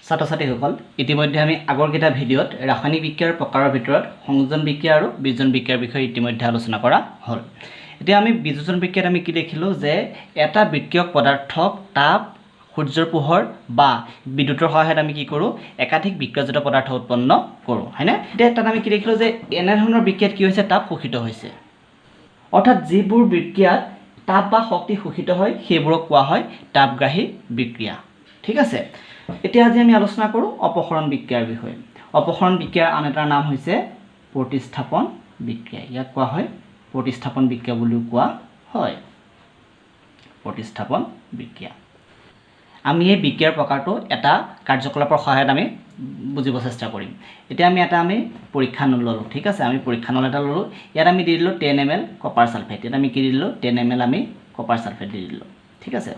ছাত্ৰ ছাত্ৰীসকল ইতিমধ্যে আমি আগৰ কেইটা ভিডিঅ'ত ৰাসায়নিক বিক্ৰিয়াৰ প্ৰকাৰৰ ভিতৰত সংযোজন বিক্ৰিয়া আৰু বিয়োজন বিক্ৰিয়াৰ বিষয়ে ইতিমধ্যে আলোচনা কৰা হ'ল। এতিয়া আমি বিয়োজন বিক্ৰিয়াত আমি কি দেখিলোঁ যে এটা বিক্ৰিয়ক পদাৰ্থক তাপ সূৰ্যৰ পোহৰ বা বিদ্যুতৰ সহায়ত আমি কি কৰোঁ একাধিক বিক্ৰিয়াজাত পদাৰ্থ উৎপন্ন কৰোঁ হয়নে। এতিয়া তাত আমি কি দেখিলোঁ যে এনেধৰণৰ বিক্ৰিয়াত কি হৈছে তাপ শোষিত হৈছে, অৰ্থাৎ যিবোৰ বিক্ৰিয়াত তাপ বা শক্তি শোষিত হয় সেইবোৰক কোৱা হয় তাপগ্ৰাহী বিক্ৰিয়া। ঠিক আছে, এতিয়া আজি আমি আলোচনা কৰোঁ অপসৰণ বিক্ৰিয়াৰ বিষয়ে। অপসৰণ বিক্ৰিয়াৰ আন এটা নাম হৈছে প্ৰতিস্থাপন বিক্ৰিয়া। ইয়াক কোৱা হয় প্ৰতিস্থাপন বিক্ৰিয়া বুলিও কোৱা হয়। প্ৰতিস্থাপন বিক্ৰিয়া আমি এই বিক্ৰিয়াৰ প্ৰকাৰটো এটা কাৰ্যকলাপৰ সহায়ত আমি বুজিব চেষ্টা কৰিম। এতিয়া আমি পৰীক্ষা নল ল'লোঁ। ঠিক আছে, আমি পৰীক্ষা নল এটা ল'লোঁ। ইয়াত আমি দি দিলোঁ 10 ml কপাৰ ছালফেট। ইয়াত আমি কি দি দিলোঁ 10 ml আমি কপাৰ ছালফেট দি দিলোঁ। ঠিক আছে,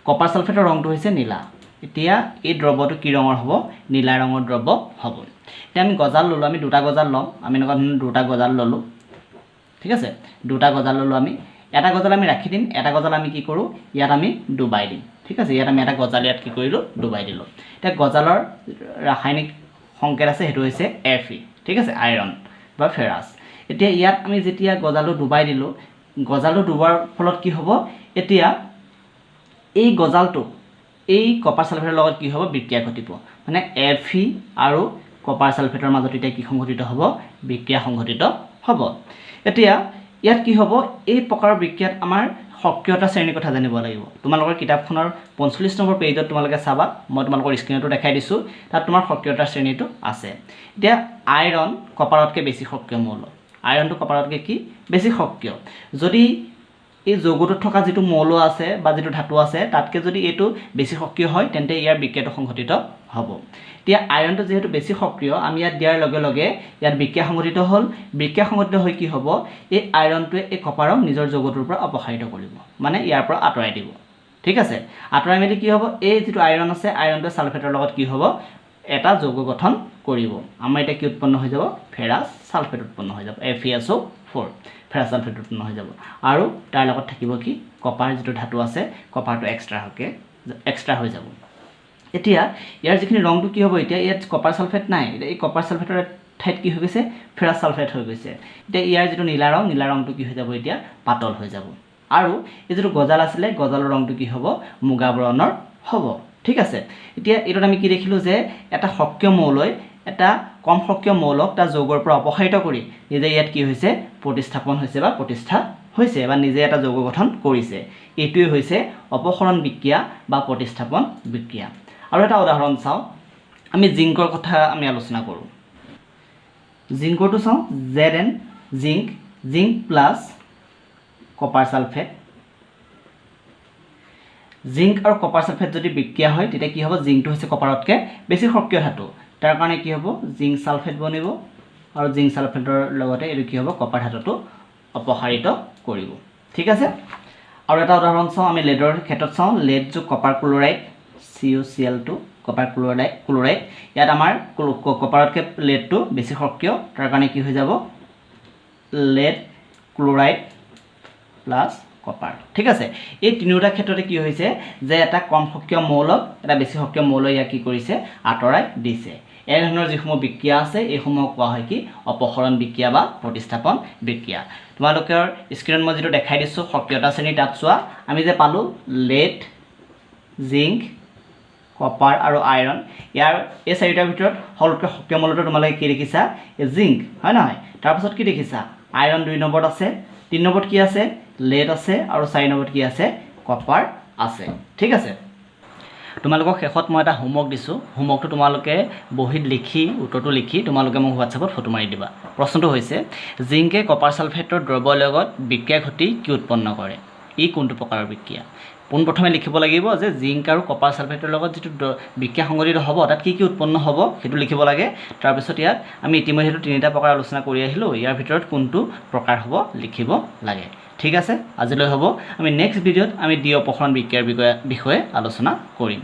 কপাৰ ছালফেটৰ ৰংটো হৈছে নীলা। এতিয়া এই দ্ৰৱটো কি ৰঙৰ হ'ব, নীলা ৰঙৰ দ্ৰৱ হ'ব। এতিয়া আমি গজাল ল'লোঁ, আমি দুটা গজাল ল'ম। আমি এনেকুৱা ধৰণৰ দুটা গজাল ল'লোঁ। ঠিক আছে, দুটা গজাল ল'লোঁ। আমি এটা গজাল আমি ৰাখি দিম, এটা গজাল আমি কি কৰোঁ ইয়াত আমি ডুবাই দিম। ঠিক আছে, ইয়াত আমি এটা গজাল ইয়াত কি কৰিলোঁ ডুবাই দিলোঁ। এতিয়া গজালৰ ৰাসায়নিক সংকেত আছে, সেইটো হৈছে Fe। ঠিক আছে, আইৰণ বা ফেৰাছ। এতিয়া ইয়াত আমি যেতিয়া গজালটো ডুবাই দিলোঁ, গজালটো ডুবোৱাৰ ফলত কি হ'ব, এতিয়া এই গজালটো এই কপাৰ ছালফেটৰ লগত কি হ'ব বিক্ৰিয়া ঘটিব, মানে Fe আৰু কপাৰ ছালফেটৰ মাজত এতিয়া কি সংঘটিত হ'ব, বিক্ৰিয়া সংঘটিত হ'ব। এতিয়া ইয়াত কি হ'ব, এই প্ৰকাৰৰ বিক্ৰিয়াত আমাৰ সক্ৰিয়তা শ্ৰেণীৰ কথা জানিব লাগিব। তোমালোকৰ কিতাপখনৰ 45 নম্বৰ পেজত তোমালোকে চাবা, মই তোমালোকৰ স্ক্ৰীনতো দেখাই দিছোঁ, তাত তোমাৰ সক্ৰিয়তা শ্ৰেণীটো আছে। এতিয়া আইৰণ কপাৰতকৈ বেছি সক্ৰিয় মৌল। আইৰণটো কপাৰতকৈ কি বেছি সক্ৰিয়। যদি এই যৌগটোত থকা যিটো মৌল আছে বা যিটো ধাতু আছে তাতকৈ যদি এইটো বেছি সক্ৰিয় হয় তেন্তে ইয়াৰ বিক্ৰিয়াটো সংঘটিত হ'ব। এতিয়া আইৰণটো যিহেতু বেছি সক্ৰিয়, আমি ইয়াত দিয়াৰ লগে লগে ইয়াত বিক্ৰিয়া সংঘটিত হ'ল। বিক্ৰিয়া সংঘটিত হৈ কি হ'ব, এই আইৰণটোৱে এই কপাৰক নিজৰ যৌগটোৰ পৰা অপসাৰিত কৰিব, মানে ইয়াৰ পৰা আঁতৰাই দিব। ঠিক আছে, আঁতৰাই মেলি কি হ'ব, এই যিটো আইৰণ আছে আইৰণটোৱে ছালফেটৰ লগত কি হ'ব এটা যৌগ গঠন কৰিব। আমাৰ এতিয়া কি উৎপন্ন হৈ যাব, ফেৰাছ ছালফেট উৎপন্ন হৈ যাব, FeSO4 ফেৰাছ ছালফেট উৎপন্ন হৈ যাব। আৰু তাৰ লগত থাকিব কি কপাৰ যিটো ধাতু আছে, কপাৰটো এক্সট্ৰা হৈ যাব। এতিয়া ইয়াৰ যিখিনি ৰংটো কি হ'ব, এতিয়া ইয়াত কপাৰ ছালফেট নাই, এতিয়া এই কপাৰ ছালফেটৰ ঠাইত কি হৈ গৈছে ফেৰাছ ছালফেট হৈ গৈছে। এতিয়া ইয়াৰ যিটো নীলা ৰংটো কি হৈ যাব, এতিয়া পাতল হৈ যাব। আৰু এই যিটো গজাল আছিলে গজালৰ ৰংটো কি হ'ব, মুগা বৰণৰ হ'ব। ঠিক আছে, এতিয়া এইটোত আমি কি দেখিলোঁ যে এটা সক্ৰিয় মৌলই এটা কম সক্ৰিয় মৌলক তাৰ যৌগৰ পৰা অপসাৰিত কৰি নিজে ইয়াত কি হৈছে প্ৰতিস্থাপন হৈছে বা প্ৰতিষ্ঠা হৈছে বা নিজে এটা যৌগ গঠন কৰিছে। এইটোৱে হৈছে অপসৰণ বিক্ৰিয়া বা প্ৰতিস্থাপন বিক্ৰিয়া। আৰু এটা উদাহৰণ চাওঁ, আমি জিংকৰ কথা আমি আলোচনা কৰোঁ। জিংকৰটো চাওঁ, Zn zinc plus copper sulphate. Zinc আৰু কপাৰ ছালফেট যদি বিক্ৰিয়া হয় তেতিয়া কি হ'ব, জিংকটো হৈছে কপাৰতকৈ বেছি সক্ৰিয় ধাতু, তাৰ কাৰণে কি হ'ব জিংক ছালফেট বনিব আৰু জিংক ছালফেটৰ লগতে এইটো কি হ'ব কপাৰ ধাতুটো অপসাৰিত কৰিব। ঠিক আছে, আৰু এটা উদাহৰণ চাওঁ, আমি লেডৰ ক্ষেত্ৰত চাওঁ, লেড যোগ copper chloride CuCl2 copper chloride. ইয়াত আমাৰ কপাৰতকৈ লেডটো বেছি সক্ৰিয়, তাৰ কাৰণে কি হৈ যাব লেড ক্লৰাইড প্লাছ কপাৰ। ঠিক আছে, এই তিনিওটা ক্ষেত্ৰতে কি হৈছে যে এটা কম সক্ৰিয় মৌলক এটা বেছি সক্ৰিয় মৌলই ইয়াক কি কৰিছে আঁতৰাই দিছে। এনেধৰণৰ যিসমূহ বিক্ৰিয়া আছে এইসমূহক কোৱা হয় কি অপসৰণ বিক্ৰিয়া বা প্ৰতিস্থাপন বিক্ৰিয়া। তোমালোকৰ স্ক্ৰীনত মই যিটো দেখাই দিছোঁ সক্ৰিয়তা শ্ৰেণী তাত চোৱা, আমি যে পালোঁ লেড, জিংক, কপাৰ আৰু আইৰণ। ইয়াৰ এই চাৰিটাৰ ভিতৰত সকলোতকৈ সক্ৰিয় মৌলটো তোমালোকে কি দেখিছা, জিংক হয় নহয়। তাৰপাছত কি দেখিছা আইৰণ 2 নম্বৰত আছে, 3 নম্বৰত কি আছে লেড আছে, আৰু 4 নম্বৰত কি আছে কপাৰ আছে। ঠিক আছে, তোমালোকক শেষত মই এটা হোমৱৰ্ক দিছোঁ, হোমৱৰ্কটো তোমালোকে বহীত লিখি উত্তৰটো লিখি তোমালোকে মোক হোৱাটছএপত ফটো মাৰি দিবা। প্ৰশ্নটো হৈছে জিংকে কপাৰ ছালফেটৰ দ্ৰৱৰ লগত বিক্ৰিয়া ঘটি কি উৎপন্ন কৰে, ই কোনটো প্ৰকাৰৰ বিক্ৰিয়া। পোনপ্ৰথমে লিখিব লাগিব যে জিংক আৰু কপাৰ ছালফেটৰ লগত যিটো বিক্ৰিয়া সংঘটিত হ'ব তাত কি উৎপন্ন হ'ব সেইটো লিখিব লাগে। তাৰপিছত ইয়াত আমি ইতিমধ্যে 3টা প্ৰকাৰ আলোচনা কৰি আহিলোঁ, ইয়াৰ ভিতৰত কোনটো প্ৰকাৰ হ'ব লিখিব লাগে। ঠিক আছে, আজিলৈ হ'ব। আমি নেক্সট ভিডিঅ'ত আমি অপসৰণ বিক্ৰিয়াৰ বিষয়ে আলোচনা কৰিম।